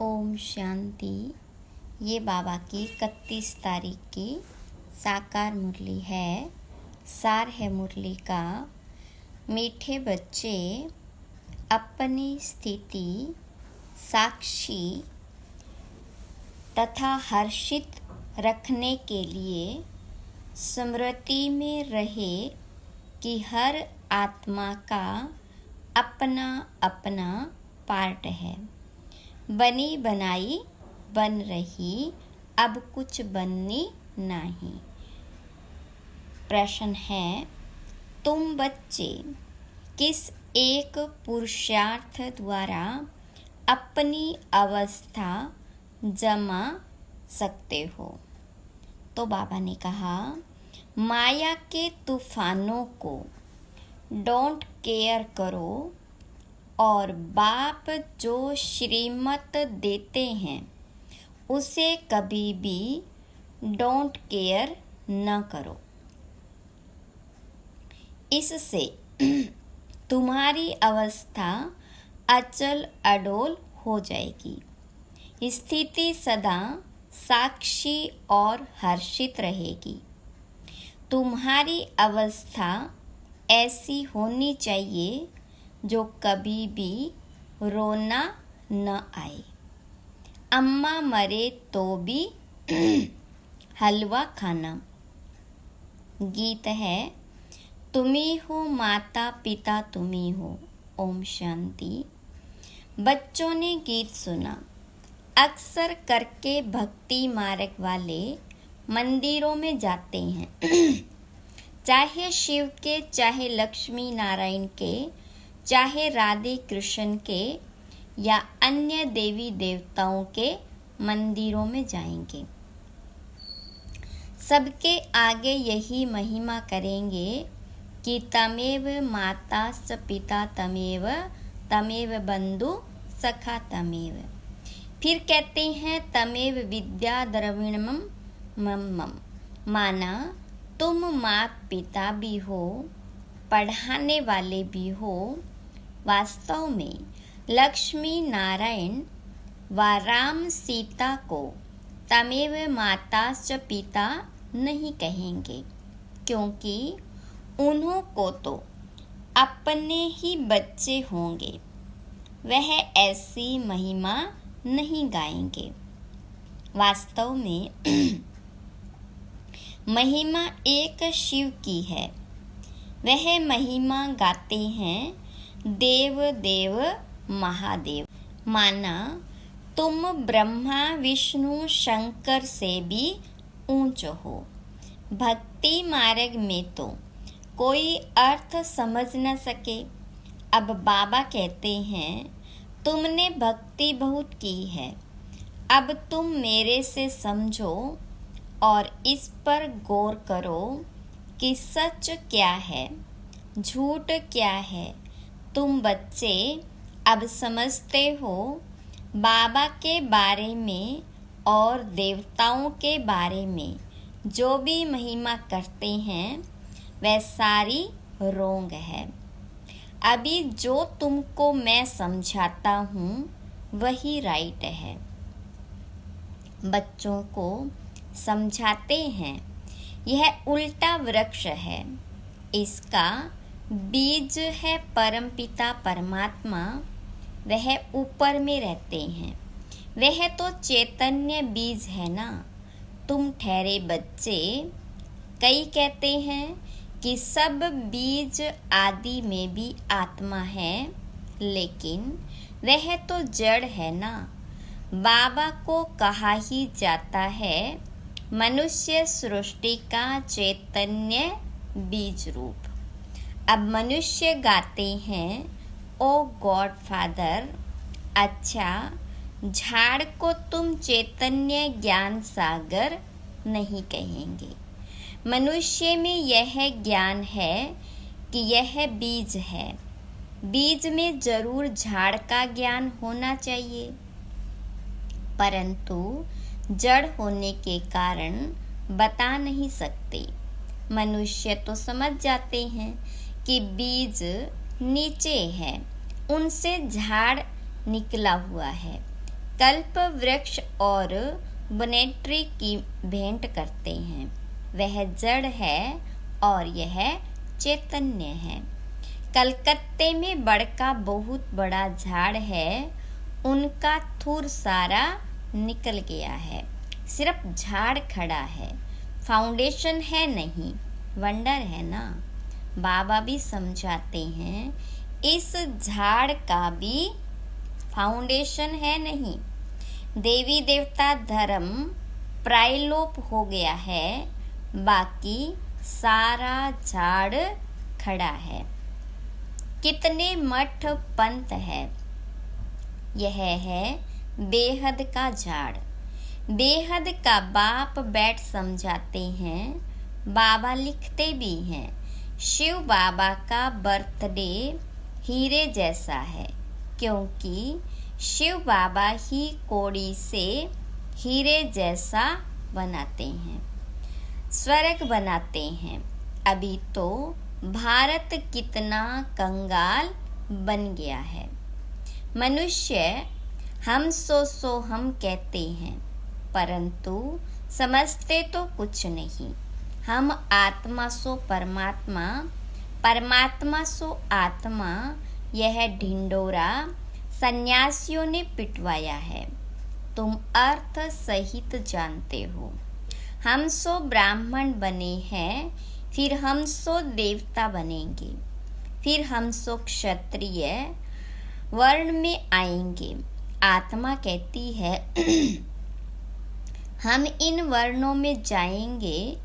ओम शांति। ये बाबा की 31 तारीख की साकार मुरली है। सार है मुरली का, मीठे बच्चे अपनी स्थिति साक्षी तथा हर्षित रखने के लिए स्मृति में रहे कि हर आत्मा का अपना अपना पार्ट है। बनी बनाई बन रही, अब कुछ बननी नहीं। प्रश्न है, तुम बच्चे किस एक पुरुषार्थ द्वारा अपनी अवस्था जमा सकते हो? तो बाबा ने कहा, माया के तूफानों को डोंट केयर करो और बाप जो श्रीमत देते हैं उसे कभी भी डोंट केयर न करो। इससे तुम्हारी अवस्था अचल अडोल हो जाएगी। स्थिति सदा साक्षी और हर्षित रहेगी। तुम्हारी अवस्था ऐसी होनी चाहिए जो कभी भी रोना न आए। अम्मा मरे तो भी हलवा खाना। गीत है, तुम्ही हो माता पिता तुम्ही हो। ओम शांति। बच्चों ने गीत सुना। अक्सर करके भक्ति मार्ग वाले मंदिरों में जाते हैं। चाहे शिव के, चाहे लक्ष्मी नारायण के, चाहे राधे कृष्ण के या अन्य देवी देवताओं के मंदिरों में जाएंगे। सबके आगे यही महिमा करेंगे कि तमेव माता स पिता तमेव, तमेव बंधु सखा तमेव। फिर कहते हैं, तमेव विद्या द्रविणमं मम। माना तुम माता पिता भी हो, पढ़ाने वाले भी हो। वास्तव में लक्ष्मी नारायण व राम सीता को तमेव माता च पिता नहीं कहेंगे, क्योंकि उन्हों को तो अपने ही बच्चे होंगे। वह ऐसी महिमा नहीं गाएंगे। वास्तव में महिमा एक शिव की है। वह महिमा गाते हैं देव देव महादेव। माना तुम ब्रह्मा विष्णु शंकर से भी ऊंच हो। भक्ति मार्ग में तो कोई अर्थ समझ न सके। अब बाबा कहते हैं, तुमने भक्ति बहुत की है, अब तुम मेरे से समझो और इस पर गौर करो कि सच क्या है, झूठ क्या है। तुम बच्चे अब समझते हो बाबा के बारे में और देवताओं के बारे में जो भी महिमा करते हैं वह सारी रोंग है। अभी जो तुमको मैं समझाता हूँ वही राइट है। बच्चों को समझाते हैं, यह उल्टा वृक्ष है, इसका बीज है परमपिता परमात्मा। वह ऊपर में रहते हैं। वह तो चैतन्य बीज है ना। तुम ठहरे बच्चे। कई कहते हैं कि सब बीज आदि में भी आत्मा है, लेकिन वह तो जड़ है ना। बाबा को कहा ही जाता है, मनुष्य सृष्टि का चैतन्य बीज रूप। अब मनुष्य गाते हैं, ओ गॉड फादर। अच्छा, झाड़ को तुम चैतन्य ज्ञान सागर नहीं कहेंगे। मनुष्य में यह ज्ञान है कि यह बीज है। बीज में जरूर झाड़ का ज्ञान होना चाहिए, परंतु जड़ होने के कारण बता नहीं सकते। मनुष्य तो समझ जाते हैं कि बीज नीचे है, उनसे झाड़ निकला हुआ है। कल्प वृक्ष और वनट्री की भेंट करते हैं। वह जड़ है और यह चैतन्य है। कलकत्ते में बड़का बहुत बड़ा झाड़ है, उनका थूर सारा निकल गया है, सिर्फ झाड़ खड़ा है, फाउंडेशन है नहीं। वंडर है ना। बाबा भी समझाते हैं इस झाड़ का भी फाउंडेशन है नहीं। देवी देवता धर्म प्रायलोप हो गया है, बाकी सारा झाड़ खड़ा है। कितने मठ पंथ है। यह है बेहद का झाड़। बेहद का बाप बैठ समझाते हैं, बाबा लिखते भी हैं। शिव बाबा का बर्थडे हीरे जैसा है, क्योंकि शिव बाबा ही कौड़ी से हीरे जैसा बनाते हैं, स्वर्ग बनाते हैं। अभी तो भारत कितना कंगाल बन गया है। मनुष्य हम सो हम कहते हैं, परंतु समझते तो कुछ नहीं। हम आत्मा सो परमात्मा, परमात्मा सो आत्मा, यह ढिंडोरा सन्यासियों ने पिटवाया है। तुम अर्थ सहित जानते हो। हम सो ब्राह्मण बने हैं, फिर हम सो देवता बनेंगे, फिर हम सो क्षत्रिय वर्ण में आएंगे। आत्मा कहती है हम इन वर्णों में जाएंगे।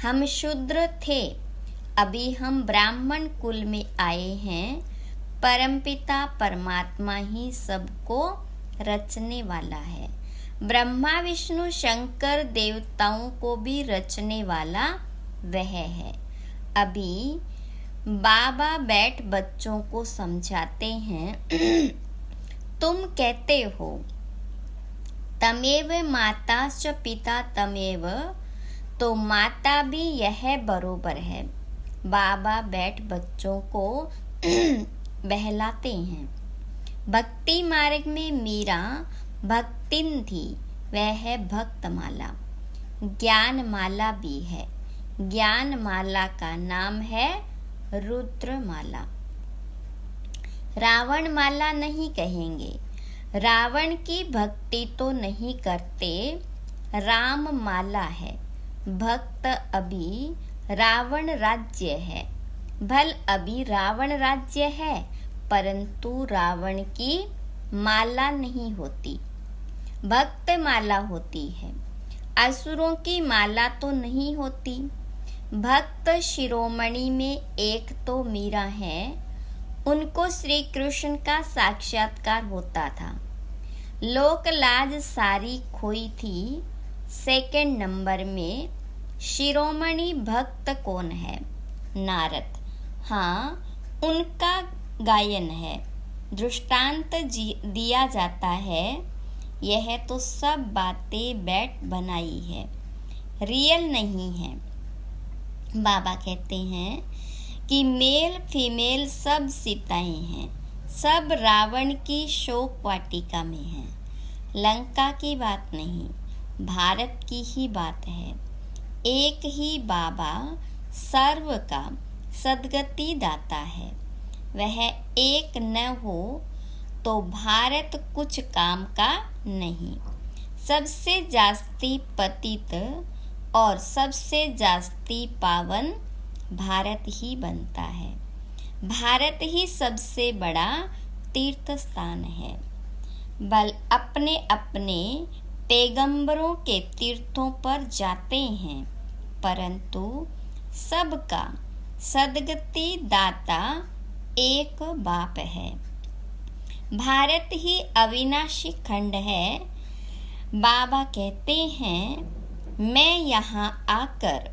हम शूद्र थे, अभी हम ब्राह्मण कुल में आए हैं। परमपिता परमात्मा ही सबको रचने वाला है। ब्रह्मा विष्णु शंकर देवताओं को भी रचने वाला वह है। अभी बाबा बैठ बच्चों को समझाते हैं तुम कहते हो तमेव माता च पिता तमेव, तो माता भी यह बरोबर है। बाबा बैठ बच्चों को बहलाते हैं। भक्ति मार्ग में मीरा भक्तिन थी, वह है भक्तमाला। ज्ञान माला भी है। ज्ञान माला का नाम है रुद्रमाला। रावण माला नहीं कहेंगे। रावण की भक्ति तो नहीं करते, राम माला है। भक्त अभी रावण राज्य है। भल अभी रावण राज्य है, परंतु रावण की माला नहीं होती, भक्त माला होती है। असुरों की माला तो नहीं होती। भक्त शिरोमणि में एक तो मीरा है, उनको श्री कृष्ण का साक्षात्कार होता था। लोक लाज सारी खोई थी। सेकंड नंबर में शिरोमणि भक्त कौन है? नारद। हाँ, उनका गायन है, दृष्टांत दिया जाता है। यह तो सब बातें बैठ बनाई है, रियल नहीं है। बाबा कहते हैं कि मेल फीमेल सब सीताएं हैं, सब रावण की शोक वाटिका में हैं। लंका की बात नहीं, भारत की ही बात है। एक ही बाबा सर्व का सद्गति दाता है। वह एक न हो तो भारत कुछ काम का नहीं। सबसे जास्ती पतित और सबसे जास्ती पावन भारत ही बनता है। भारत ही सबसे बड़ा तीर्थ स्थान है। बल अपने अपने पैगंबरों के तीर्थों पर जाते हैं, परंतु सबका सद्गति दाता एक बाप है। भारत ही अविनाशी खंड है। बाबा कहते हैं मैं यहाँ आकर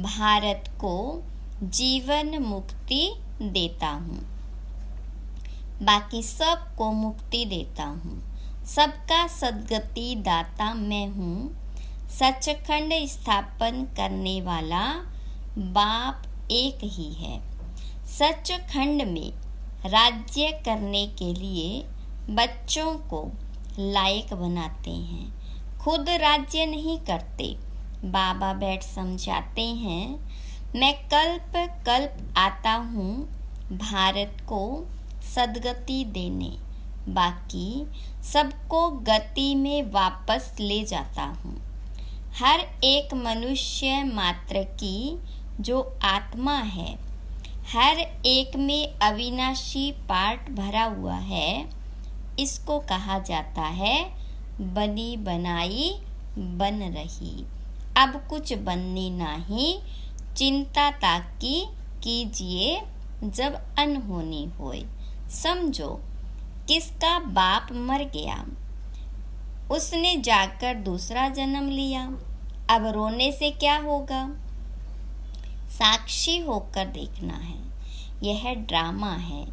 भारत को जीवन मुक्ति देता हूँ, बाकी सबको मुक्ति देता हूँ। सबका सद्गति दाता मैं हूँ। सचखंड स्थापन करने वाला बाप एक ही है। सचखंड में राज्य करने के लिए बच्चों को लायक बनाते हैं, खुद राज्य नहीं करते। बाबा बैठ समझाते हैं, मैं कल्प कल्प आता हूँ भारत को सद्गति देने, बाकी सबको गति में वापस ले जाता हूँ। हर एक मनुष्य मात्र की जो आत्मा है, हर एक में अविनाशी पार्ट भरा हुआ है, इसको कहा जाता है बनी बनाई बन रही। अब कुछ बननी नहीं, चिंता ताकि कीजिए जब अनहोनी होए। समझो किसका बाप मर गया, उसने जाकर दूसरा जन्म लिया, अब रोने से क्या होगा? साक्षी होकर देखना है। यह ड्रामा है,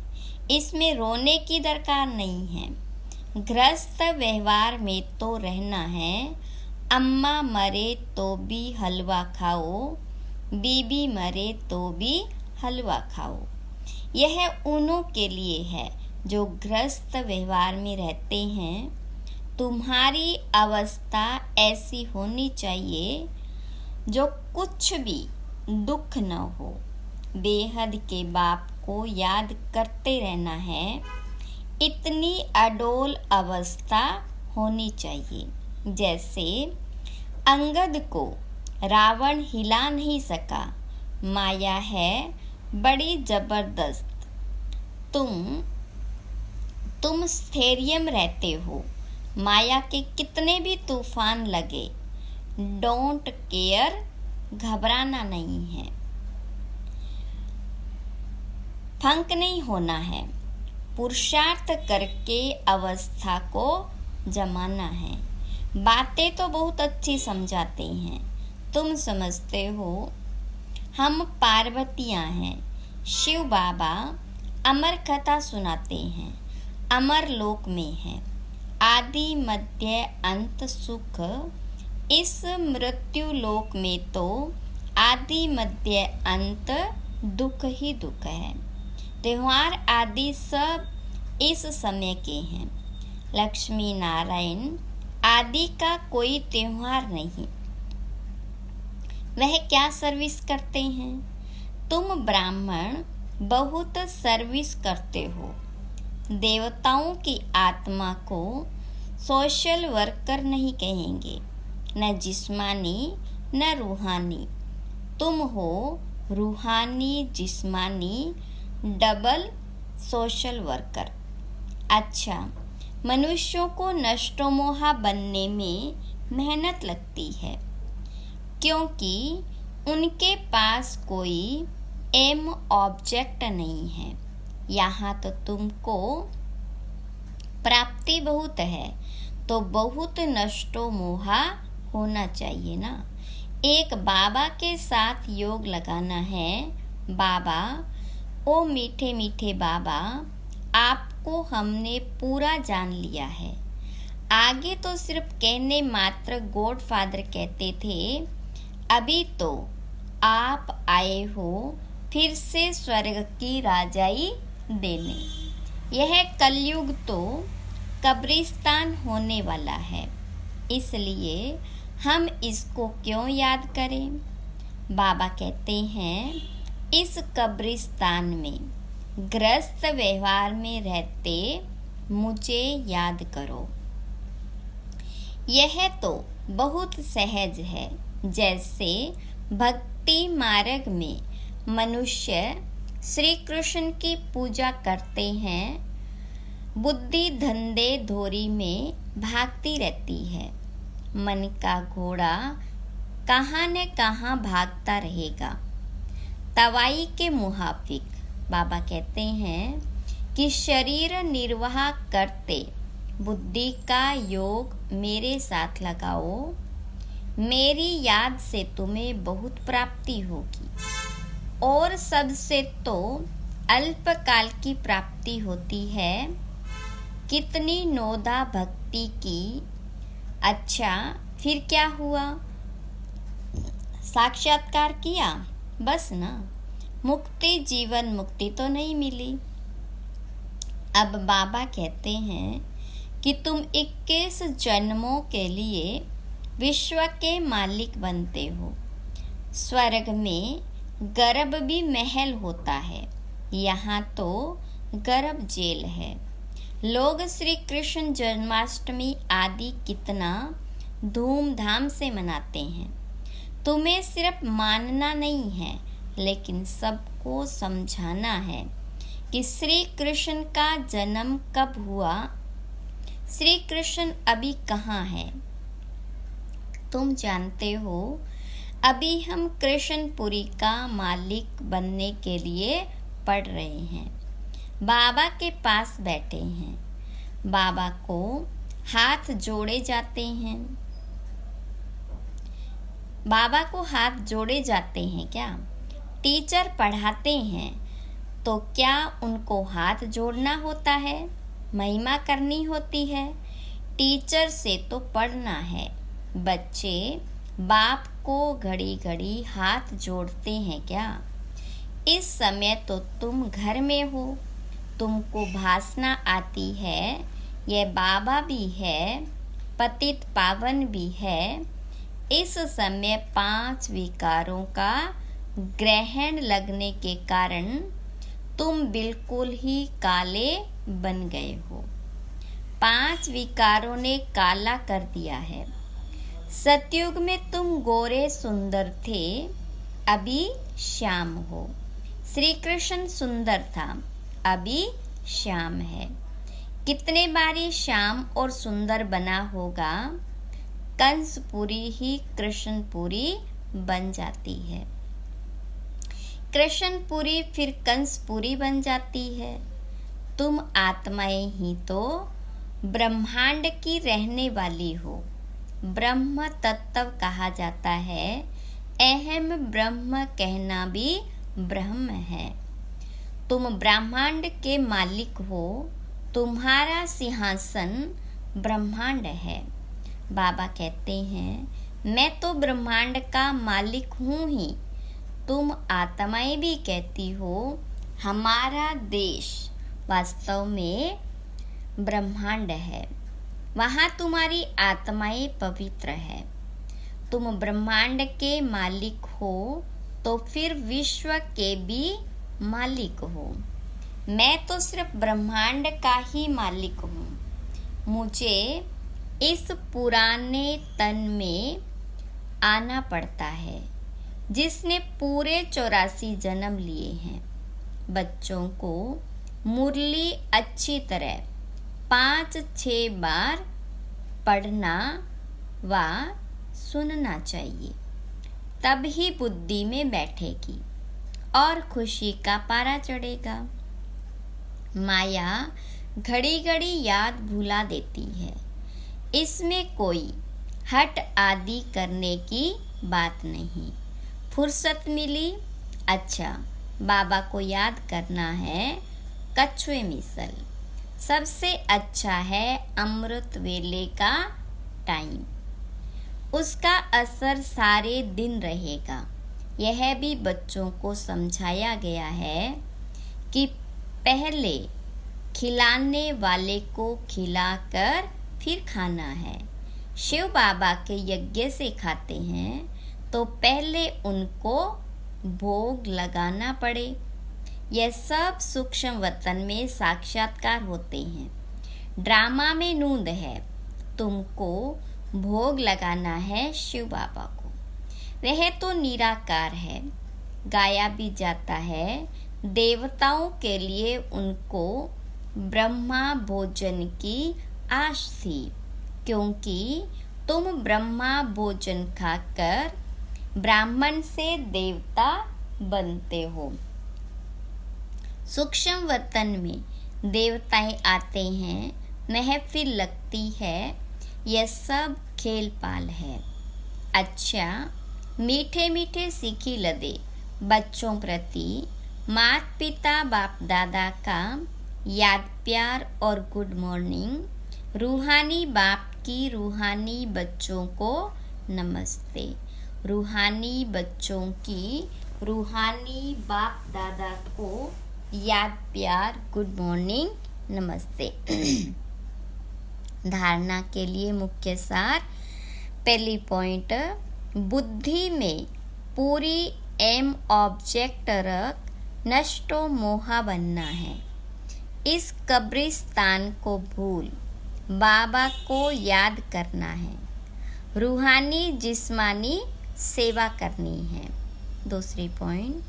इसमें रोने की दरकार नहीं है। गृहस्थ व्यवहार में तो रहना है। अम्मा मरे तो भी हलवा खाओ, बीबी मरे तो भी हलवा खाओ। यह उन्हों के लिए है जो गृहस्थ व्यवहार में रहते हैं। तुम्हारी अवस्था ऐसी होनी चाहिए जो कुछ भी दुख न हो। बेहद के बाप को याद करते रहना है, इतनी अडोल अवस्था होनी चाहिए। जैसे अंगद को रावण हिला नहीं सका, माया है बड़ी जबरदस्त। तुम स्थैर्य रहते हो, माया के कितने भी तूफान लगे, डोंट केयर, घबराना नहीं है, फंक नहीं होना है। पुरुषार्थ करके अवस्था को जमाना है। बातें तो बहुत अच्छी समझाते हैं, तुम समझते हो हम पार्वतियाँ हैं। शिव बाबा अमर कथा सुनाते हैं, अमर लोक में है आदि मध्य अंत सुख। इस मृत्यु लोक में तो आदि मध्य अंत दुख ही दुख है। त्योहार आदि सब इस समय के हैं। लक्ष्मी नारायण आदि का कोई त्योहार नहीं। वह क्या सर्विस करते हैं? तुम ब्राह्मण बहुत सर्विस करते हो। देवताओं की आत्मा को सोशल वर्कर नहीं कहेंगे, न जिस्मानी न रूहानी। तुम हो रूहानी जिस्मानी डबल सोशल वर्कर। अच्छा, मनुष्यों को नष्टोमोहा बनने में मेहनत लगती है, क्योंकि उनके पास कोई एम ऑब्जेक्ट नहीं है। यहाँ तो तुमको प्राप्ति बहुत है, तो बहुत नष्टोमोहा होना चाहिए ना। एक बाबा के साथ योग लगाना है। बाबा, ओ मीठे मीठे बाबा, आपको हमने पूरा जान लिया है। आगे तो सिर्फ कहने मात्र गॉड फादर कहते थे, अभी तो आप आए हो फिर से स्वर्ग की राजाई देने। यह कलयुग तो कब्रिस्तान होने वाला है, इसलिए हम इसको क्यों याद करें? बाबा कहते हैं, इस कब्रिस्तान में गृहस्थ व्यवहार में रहते मुझे याद करो। यह तो बहुत सहज है। जैसे भक्ति मार्ग में मनुष्य श्री कृष्ण की पूजा करते हैं, बुद्धि धंधे धोरी में भागती रहती है। मन का घोड़ा कहाँ न कहाँ भागता रहेगा, तवाई के मुहाफिक। बाबा कहते हैं कि शरीर निर्वाह करते बुद्धि का योग मेरे साथ लगाओ, मेरी याद से तुम्हें बहुत प्राप्ति होगी। और सबसे तो अल्पकाल की प्राप्ति होती है। कितनी नोदा भक्ति की। अच्छा, फिर क्या हुआ? साक्षात्कार किया, बस ना। मुक्ति, जीवन मुक्ति तो नहीं मिली। अब बाबा कहते हैं कि तुम 21 जन्मों के लिए विश्व के मालिक बनते हो। स्वर्ग में गर्भ भी महल होता है, यहाँ तो गर्भ जेल है। लोग श्री कृष्ण जन्माष्टमी आदि कितना धूमधाम से मनाते हैं। तुम्हें सिर्फ मानना नहीं है, लेकिन सबको समझाना है कि श्री कृष्ण का जन्म कब हुआ। श्री कृष्ण अभी कहाँ है? तुम जानते हो, अभी हम कृष्णपुरी का मालिक बनने के लिए पढ़ रहे हैं। बाबा के पास बैठे हैं। बाबा को हाथ जोड़े जाते हैं। बाबा को हाथ जोड़े जाते हैं क्या? टीचर पढ़ाते हैं तो क्या उनको हाथ जोड़ना होता है? महिमा करनी होती है? टीचर से तो पढ़ना है। बच्चे बाप को घड़ी घड़ी हाथ जोड़ते हैं क्या? इस समय तो तुम घर में हो, तुमको भाषणा आती है। यह बाबा भी है, पतित पावन भी है। इस समय 5 विकारों का ग्रहण लगने के कारण तुम बिल्कुल ही काले बन गए हो। 5 विकारों ने काला कर दिया है। सतयुग में तुम गोरे सुंदर थे, अभी श्याम हो। श्री कृष्ण सुंदर था, अभी श्याम है। कितने बारी श्याम और सुंदर बना होगा, कंसपुरी ही कृष्णपुरी बन जाती है। कृष्णपुरी फिर कंसपुरी बन जाती है। तुम आत्माएं ही तो ब्रह्मांड की रहने वाली हो। ब्रह्म तत्व कहा जाता है। अहम ब्रह्म कहना भी ब्रह्म है। तुम ब्रह्मांड के मालिक हो। तुम्हारा सिंहासन ब्रह्मांड है। बाबा कहते हैं, मैं तो ब्रह्मांड का मालिक हूँ ही। तुम आत्माएं भी कहती हो, हमारा देश वास्तव में ब्रह्मांड है। वहाँ तुम्हारी आत्माएं पवित्र है। तुम ब्रह्मांड के मालिक हो तो फिर विश्व के भी मालिक हो। मैं तो सिर्फ ब्रह्मांड का ही मालिक हूँ। मुझे इस पुराने तन में आना पड़ता है, जिसने पूरे 84 जन्म लिए हैं। बच्चों को मुरली अच्छी तरह 5-6 बार पढ़ना व सुनना चाहिए, तब ही बुद्धि में बैठेगी और खुशी का पारा चढ़ेगा। माया घड़ी घड़ी याद भुला देती है। इसमें कोई हट आदि करने की बात नहीं। फुर्सत मिली, अच्छा बाबा को याद करना है। कछुए मिसल सबसे अच्छा है अमृत वेले का टाइम। उसका असर सारे दिन रहेगा। यह भी बच्चों को समझाया गया है कि पहले खिलाने वाले को खिलाकर फिर खाना है। शिव बाबा के यज्ञ से खाते हैं तो पहले उनको भोग लगाना पड़े। यह सब सूक्ष्म वतन में साक्षात्कार होते हैं। ड्रामा में नूंद है। तुमको भोग लगाना है शिव बाबा को। वह तो निराकार है, गाया भी जाता है। देवताओं के लिए उनको ब्रह्मा भोजन की आश थी, क्योंकि तुम ब्रह्मा भोजन खाकर ब्राह्मण से देवता बनते हो। सूक्ष्म वतन में देवताएं आते हैं, महफिल लगती है। यह सब खेल पाल है। अच्छा मीठे मीठे सीखी लदे बच्चों प्रति माता पिता बाप दादा का याद प्यार और गुड मॉर्निंग। रूहानी बाप की रूहानी बच्चों को नमस्ते। रूहानी बच्चों की रूहानी बाप दादा को याद प्यार गुड मॉर्निंग नमस्ते। धारणा के लिए मुख्य सार। पहली पॉइंट, बुद्धि में पूरी एम ऑब्जेक्ट रख नष्टो मोहा बनना है। इस कब्रिस्तान को भूल बाबा को याद करना है। रूहानी जिस्मानी सेवा करनी है। दूसरी पॉइंट,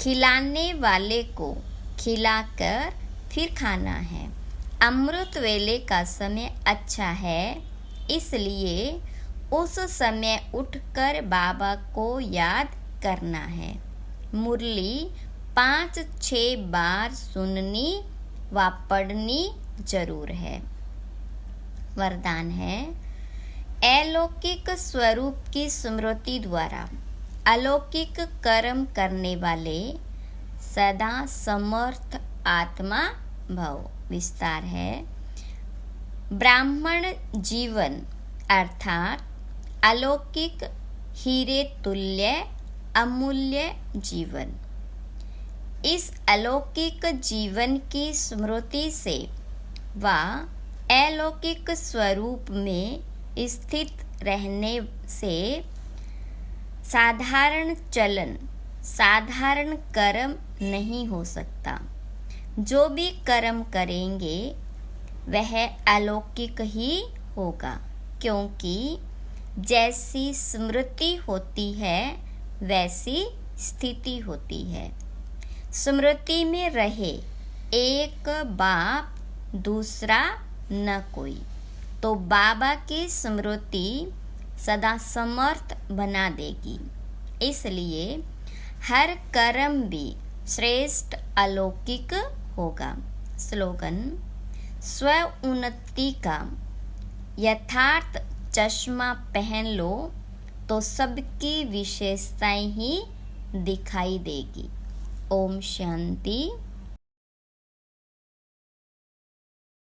खिलाने वाले को खिलाकर फिर खाना है। अमृत वेले का समय अच्छा है, इसलिए उस समय उठकर बाबा को याद करना है। मुरली 5-6 बार सुननी व पढ़नी जरूर है। वरदान है, अलौकिक स्वरूप की स्मृति द्वारा अलौकिक कर्म करने वाले सदा समर्थ आत्मा भव। विस्तार है, ब्राह्मण जीवन अर्थात अलौकिक हीरे तुल्य अमूल्य जीवन। इस अलौकिक जीवन की स्मृति से व अलौकिक स्वरूप में स्थित रहने से साधारण चलन, साधारण कर्म नहीं हो सकता। जो भी कर्म करेंगे वह अलौकिक ही होगा, क्योंकि जैसी स्मृति होती है वैसी स्थिति होती है। स्मृति में रहे एक बाप दूसरा न कोई, तो बाबा की स्मृति सदा समर्थ बना देगी। इसलिए हर कर्म भी श्रेष्ठ अलौकिक होगा। स्लोगन, स्व उन्नति का यथार्थ चश्मा पहन लो तो सबकी विशेषताएं ही दिखाई देगी। ओम शांति।